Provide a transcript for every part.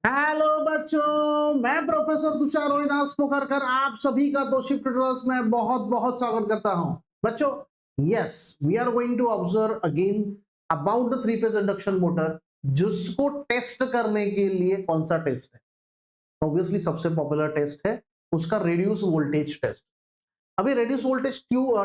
Hello बच्चों, मैं professor Tushar Rohidas Pokharkar आप सभी का दो शिफ्ट ट्यूटोरियल्स में बहुत बहुत स्वागत करता हूं। बच्चों, yes, we are going to observe again about the three phase induction motor, जिसको टेस्ट करने के लिए कौन सा टेस्ट है? ऑब्वियसली सबसे पॉपुलर टेस्ट है उसका रेड्यूस वोल्टेज टेस्ट। अभी रेड्यूस वोल्टेज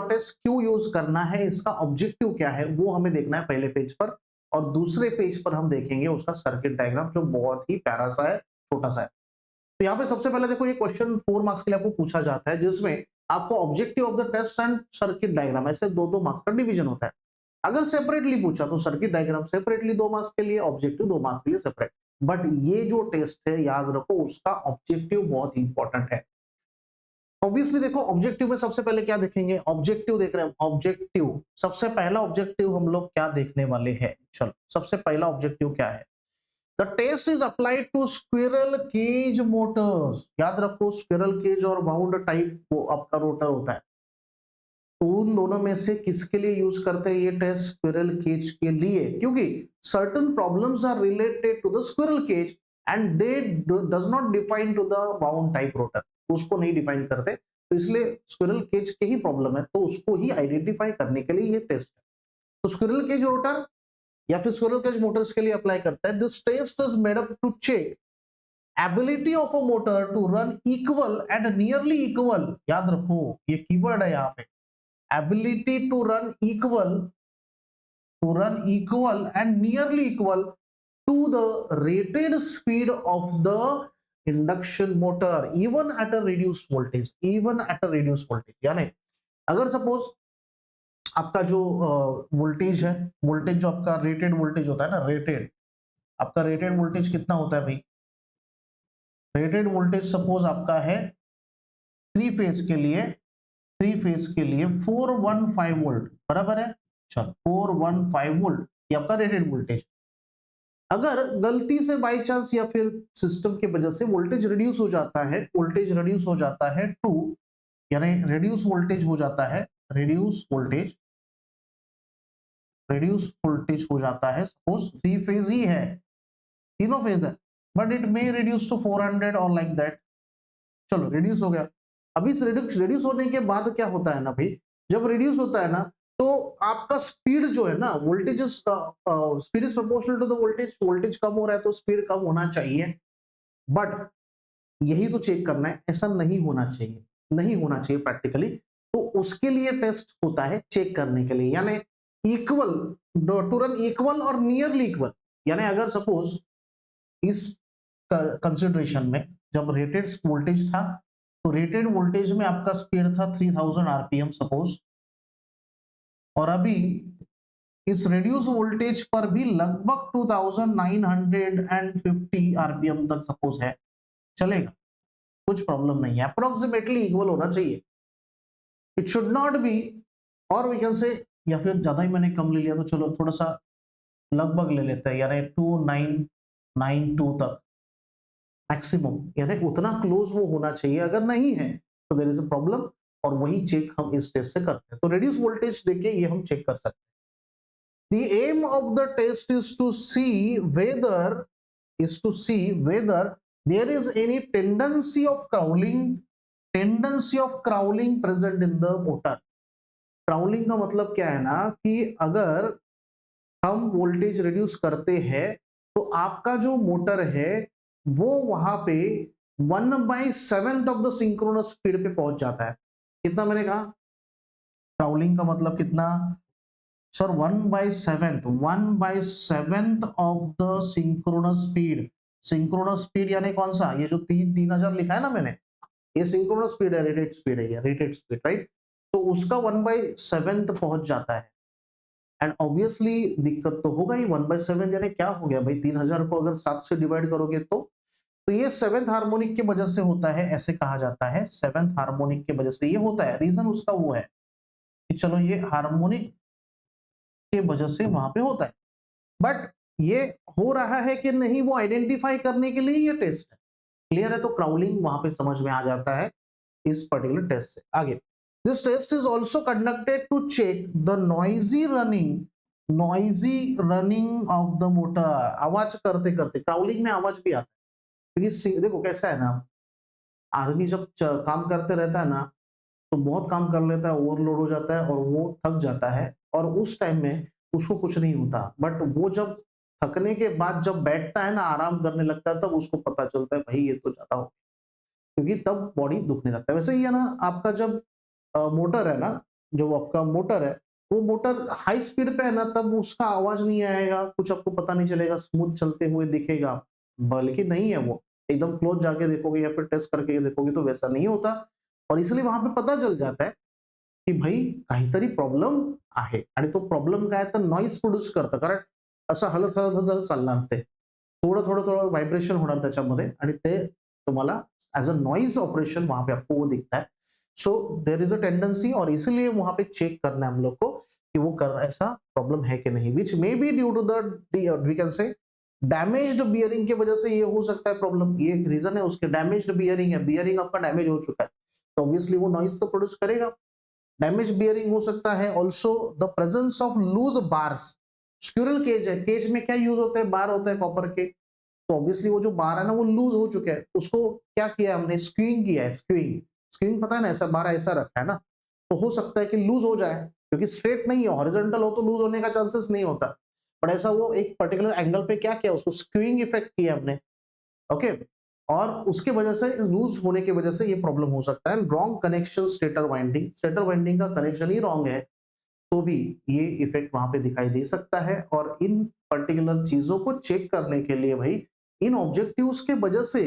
टेस्ट क्यों यूज करना है, इसका ऑब्जेक्टिव क्या है, वो हमें देखना है पहले पेज पर। और दूसरे पेज पर हम देखेंगे उसका सर्किट डायग्राम, जो बहुत ही प्यारा सा है, छोटा सा है। तो यहाँ पे सबसे पहले देखो, ये क्वेश्चन 4 मार्क्स के लिए आपको पूछा जाता है, जिसमें आपको objective of the test and circuit diagram ऐसे दो दो मार्क्स का डिवीजन होता है। अगर सेपरेटली पूछा तो सर्किट डायग्राम सेपरेटली 2 मार्क्स के लिए, ऑब्जेक्टिव 2 मार्क्स के लिए सेपरेट। बट ये जो टेस्ट है, याद रखो, उसका ऑब्जेक्टिव बहुत इंपॉर्टेंट है। ऑब्वियसली देखो, ऑब्जेक्टिव में सबसे पहले क्या देखेंगे? ऑब्जेक्टिव देख रहे हैं। ऑब्जेक्टिव सबसे पहला ऑब्जेक्टिव हम लोग क्या देखने वाले हैं? चलो, सबसे पहला ऑब्जेक्टिव क्या है? The test is applied to squirrel cage motors. याद रखो, स्क्विरल केज और वाउंड टाइप वो आपका रोटर होता है। तो उन दोनों में से किसके लिए यूज करते हैं ये टेस्ट? स्क्विरल केज के लिए, क्योंकि certain problems are related to the squirrel cage and they does not define to the wound type rotor. उसको नहीं डिफाइन करते, तो इसलिए स्क्विरल केज के ही प्रॉब्लम है, तो उसको ही आइडेंटिफाई करने के लिए ये टेस्ट है। तो स्क्विरल केज रोटर या फिर स्क्विरल केज मोटर्स के लिए अप्लाई करता है। This test is made up to check ability of a motor to run equal and nearly equal. याद रखो, ये कीवर्ड है यहाँ पे, ability to run equal and nearly equal to the rated speed of the induction motor even at a reduced voltage। यानी अगर suppose आपका जो वोल्टेज है, वोल्टेज जो आपका रेटेड वोल्टेज होता है ना, रेटेड, आपका रेटेड वोल्टेज कितना होता है भाई? रेटेड वोल्टेज सपोज आपका है थ्री फेज के लिए, 415 वोल्ट, बराबर है। चलो, 415 वोल्ट ये आपका रेटेड वोल्टेज। अगर गलती से बाई चांस या फिर सिस्टम की वजह से वोल्टेज रिड्यूस हो जाता है, टू, यानी रिड्यूस वोल्टेज हो जाता है। सपोज थ्री फेज ही है, तीनों फेज है, but it may reduce to 400 और लाइक दैट। चलो, रिड्यूस हो गया। अभी इस रिड्यूस होने के बाद क्या होता है ना भाई, जब रिड्यूस होता है ना, तो आपका स्पीड जो है ना, voltage speed is proportional to the voltage. Voltage कम हो रहा है तो स्पीड कम होना चाहिए। बट यही तो चेक करना है, ऐसा नहीं होना चाहिए, नहीं होना चाहिए प्रैक्टिकली। तो उसके लिए टेस्ट होता है चेक करने के लिए, यानी इक्वल, टू रन इक्वल और नियरली इक्वल। यानी अगर सपोज इस कंसिडरेशन में जब रेटेड वोल्टेज था, तो रेटेड वोल्टेज में आपका स्पीड था 3000 आरपीएम सपोज, और अभी इस रेड्यूस वोल्टेज पर भी लगभग 2950 आरपीएम तक सपोज है, चलेगा, कुछ प्रॉब्लम नहीं है। अप्रोक्सीमेटली इक्वल होना चाहिए, इट शुड नॉट बी, और वी कैन से, या फिर ज्यादा ही मैंने कम ले लिया तो चलो थोड़ा सा लगभग ले लेते हैं, यानी 2992 तक मैक्सिमम, यानी उतना क्लोज वो होना चाहिए। अगर नहीं है तो देयर इज अ प्रॉब्लम, और वही चेक हम इस टेस्ट से करते हैं। तो रेड्यूस वोल्टेज देखिए, ये हम चेक कर सकते हैं। The aim of the test is to see whether there is any tendency of crawling present in the motor। Crawling का मतलब क्या है ना, कि अगर हम वोल्टेज रिड्यूस करते हैं तो आपका जो मोटर है वो वहां पे 1/7 ऑफ द सिंक्रोनस स्पीड पे पहुंच जाता है। कितना मैंने कहा? क्राउलिंग का मतलब कितना sir? 1/7 of the synchronous speed. Synchronous speed यानी कौन सा? ये जो 3000 लिखा है ना मैंने, ये सिंक्रोनस स्पीड है, रेटेड स्पीड है, ये रेटेड स्पीड, राइट? तो उसका 1/7 पहुंच जाता है। एंड ऑब्वियसली दिक्कत तो होगा ही, 1/7 यानी क्या हो गया भाई? 3000 को अगर 7 से डिवाइड करोगे तो ये सेवेंथ हार्मोनिक की वजह से होता है, ऐसे कहा जाता है। सेवेंथ हार्मोनिक की वजह से ये होता है। रीजन उसका वो है कि चलो, ये हार्मोनिक के वजह से वहां पे होता है, बट ये हो रहा है कि नहीं, वो आइडेंटिफाई करने के लिए ये टेस्ट है। क्लियर है? तो क्राउलिंग वहां पे समझ में आ जाता है इस पर्टिकुलर टेस्ट से। आगे, this test is also conducted to check the noisy running of the motor. आवाज करते करते, क्राउलिंग में आवाज भी आता है, क्योंकि देखो कैसा है ना, आदमी जब काम करते रहता है ना, तो बहुत काम कर लेता है, ओवरलोड हो जाता है और वो थक जाता है, और उस टाइम में उसको कुछ नहीं होता। बट वो जब थकने के बाद जब बैठता है ना, आराम करने लगता है, तब उसको पता चलता है भाई ये तो ज्यादा हो, क्योंकि तब बॉडी दुखने लगता है। वैसे ही है ना, आपका जब मोटर है ना, जो आपका मोटर है, वो मोटर हाई स्पीड पे है ना, तब उसका आवाज नहीं आएगा, कुछ आपको पता नहीं चलेगा, स्मूथ चलते हुए दिखेगा, बल्कि नहीं है वो। एकदम क्लोज जाके देखोगे या फिर टेस्ट करके देखोगे तो वैसा नहीं होता, और इसलिए वहां पे पता चल जाता है की भाई काहीतरी प्रॉब्लेम आहे, आणि तो प्रॉब्लेम काय तर नॉईज प्रोड्यूस करतं, कारण असं हलत हलत हलत चालणार ते, थोडं थोडं थोडं वाइब्रेशन होणार त्याच्यामध्ये, आणि ते तुम्हाला एज अ नॉइज ऑपरेशन वहां पे आपको वो दिखता है। सो देर इज अ टेंडेंसी, और इसीलिए वहां पे चेक करना है हम लोग को कि वो कर ऐसा प्रॉब्लम है कि नहीं, which may be due to the we can say damaged bearing की वजह से ये हो सकता है प्रॉब्लम, ये एक रीजन है उसके, डैमेज्ड बियरिंग है, बियरिंग आपका डैमेज हो चुका है, तो ऑब्वियसली वो नॉइज तो प्रोड्यूस करेगा। डैमेज बियरिंग हो सकता है, also the presence of loose bars, squirrel cage है, केज में क्या यूज होते हैं, बार होते हैं कॉपर के, तो ऑब्वियसली वो जो बार है ना वो लूज हो चुके हैं, उसको क्या किया हमने, स्क्यूइंग किया है, स्क्यूइंग, स्क्यूइंग पता है ना, ऐसा बार ऐसा रखा है ना, तो हो सकता है कि लूज हो जाए, क्योंकि स्ट्रेट नहीं है, हॉरिजॉन्टल हो तो लूज होने का चांसेस नहीं होता, बट ऐसा वो एक पर्टिकुलर एंगल पे क्या किया, उसको स्क्यूइंग इफेक्ट किया हमने, ओके, और उसके वजह से लूज होने की वजह से ये प्रॉब्लम हो सकता है। रॉन्ग कनेक्शन स्टेटर वाइंडिंग का कनेक्शन ही रॉन्ग है, तो भी ये इफेक्ट वहां पे दिखाई दे सकता है। और इन पर्टिकुलर चीजों को चेक करने के लिए भाई, इन ऑब्जेक्टिव्स के वजह से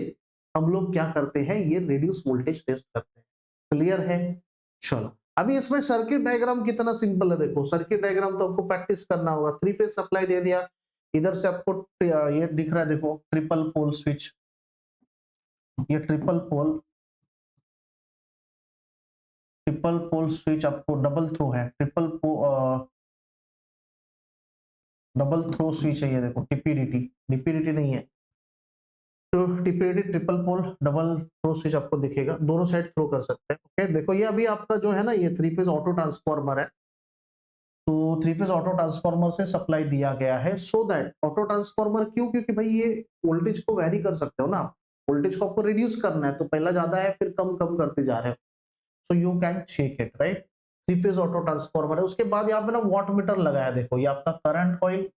हम लोग क्या करते हैं, ये रेड्यूस वोल्टेज टेस्ट करते हैं। क्लियर है? चलो, अभी इसमें सर्किट डायग्राम कितना सिंपल है, देखो सर्किट डायग्राम तो आपको प्रैक्टिस करना होगा। 3 फेज सप्लाई दे दिया, इधर से आपको ये दिख रहा है, देखो ट्रिपल पोल स्विच, ये ट्रिपल पोल स्विच आपको डबल थ्रो है, डबल थ्रो स्विच है, ये देखो डीपीडीटी नहीं है, तो DPDT triple pole double throw switch आपको दिखेगा, दोनों साइड थ्रो कर सकते हैं। ओके, देखो ये अभी आपका जो है ना, ये 3 फेज ऑटो ट्रांसफॉर्मर है, तो 3 फेज ऑटो ट्रांसफॉर्मर से सप्लाई दिया गया है, सो दैट ऑटो ट्रांसफॉर्मर क्यों, क्योंकि भाई ये वोल्टेज को वैरी कर सकते हो ना, वोल्टेज को आपको रिड्यूस करना है, तो पहला ज्यादा है फिर कम कम करते जा रहे हो, so you can check it, right. 3 phase auto transformer है, उसके बाद यहाँ पे ना वाट मीटर लगाया, देखो ये आपका करंट कॉइल,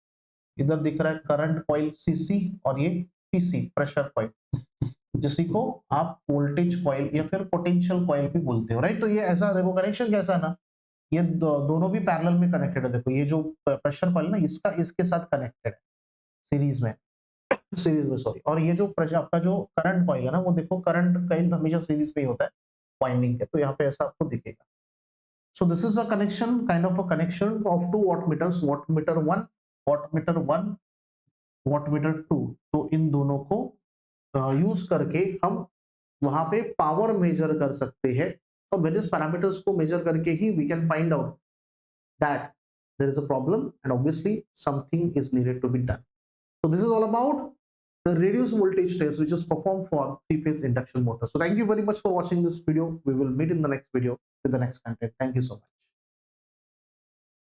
इधर दिख रहा है करंट कॉइल सीसी, और ये पीसी प्रेशर कॉइल, जिसी को आप वोल्टेज कॉइल या फिर पोटेंशियल कॉइल भी बोलते हो, राइट। तो ये ऐसा देखो कनेक्शन कैसा है ना, ये दोनों भी पैरेलल में कनेक्टेड है, देखो ये जो प्रेशर कॉइल ना, इसका इसके साथ कनेक्टेड है सीरीज में सॉरी, और ये जो आपका जो करंट कॉइल है ना, वो देखो करंट कॉइल हमेशा सीरीज में ही होता है वाइंडिंग के, तो यहाँ पे ऐसा आपको दिखेगा। So this is a connection, kind of a connection of two wattmeters, wattmeter 1, wattmeter 1, wattmeter 2, तो इन दोनों को यूज करके हम वहां पे पावर मेजर कर सकते हैं, और वेरियस पैरामीटर्स को मेजर करके ही we can find out that there is a problem and obviously something is needed to be done. So this is all about the reduced voltage test which is performed for 3-phase induction motor. So thank you very much for watching this video. We will meet in the next video with the next content. Thank you so much.